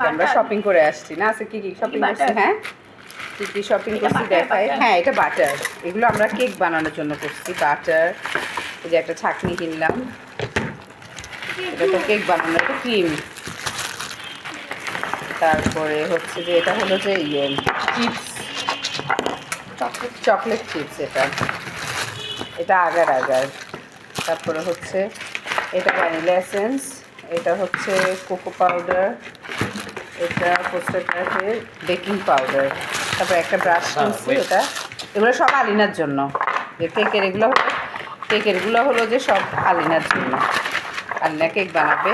আমরা শপিং করে আসছি না আজকে কি কি শপিং করছি হ্যাঁ কি কি শপিং করছি দেখাই হ্যাঁ এটা বাটার এগুলো আমরা কেক বানানোর জন্য করছি বাটার এই যে একটা ছাঁকনি কিনলাম এটা তো কেক বানানোর একটা ক্রিম তারপরে হচ্ছে যে এটা হলো যে ইয়ে চিপস চকলেট চিপস এটা এটা আগার আগার তারপরে হচ্ছে এটা ভ্যানিলা এসেন্স এটা হচ্ছে কোকো পাউডার এটা পোস্টারটাতে বেকিং পাউডার তারপরে একটা ব্রাশ কিনছি এটা এগুলো সব আলিনার জন্য যে কেকেরগুলো হলো যে সব আলিনার জন্য আলিনা কেক বানাবে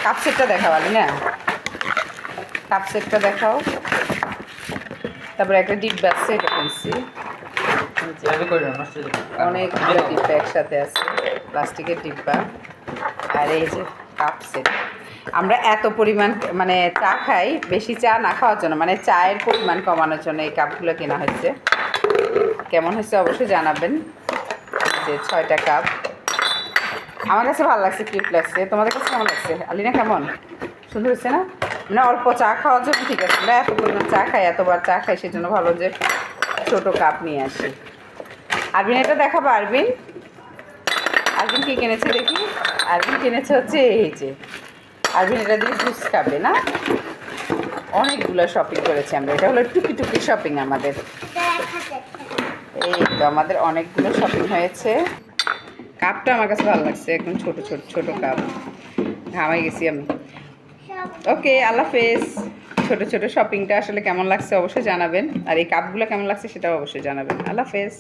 কাপ সেটটা দেখাও আলিনা কাপ সেটটা দেখাও তারপরে একটা ডিব্বা আছে এটা কিনছি অনেকগুলো ডিব্বা একসাথে আছে প্লাস্টিকের ডিব্বা আর এই যে কাপ সেট আমরা এত পরিমাণ মানে চা খাই বেশি চা না খাওয়ার জন্য মানে চায়ের পরিমাণ কমানোর জন্য এই কাপগুলো কেনা হয়েছে কেমন হয়েছে অবশ্যই জানাবেন যে 6টা কাপ আমার কাছে ভালো লাগছে কিউট লাগছে তোমাদের কাছে কেমন লাগছে আলিনা কেমন সুন্দর হয়েছে না মানে অল্প চা খাওয়ার জন্য ঠিক আছে আমরা এত পরিমাণ চা খাই এতবার চা খাই সেজন্য ভালো যে ছোটো কাপ নিয়ে আসি আরবিন এটা দেখাবো আরবিন আরবিন কী কিনেছে দেখি আরবিন কিনেছে হচ্ছে এই যে আরবিন এটা দিয়ে জুস খাবে না অনেকগুলো শপিং করেছি আমরা এটা হলো টুকি টুকি শপিং আমাদের এই তো আমাদের অনেকগুলো শপিং হয়েছে কাপটা আমার কাছে ভালো লাগছে একদম ছোট ছোট ছোট কাপ ঘামাই গেছি আমি ওকে আল্লাহ হাফেজ ছোট ছোট শপিংটা আসলে কেমন লাগছে অবশ্যই জানাবেন আর এই কাপগুলো কেমন লাগছে সেটাও অবশ্যই জানাবেন আল্লাহ হাফেজ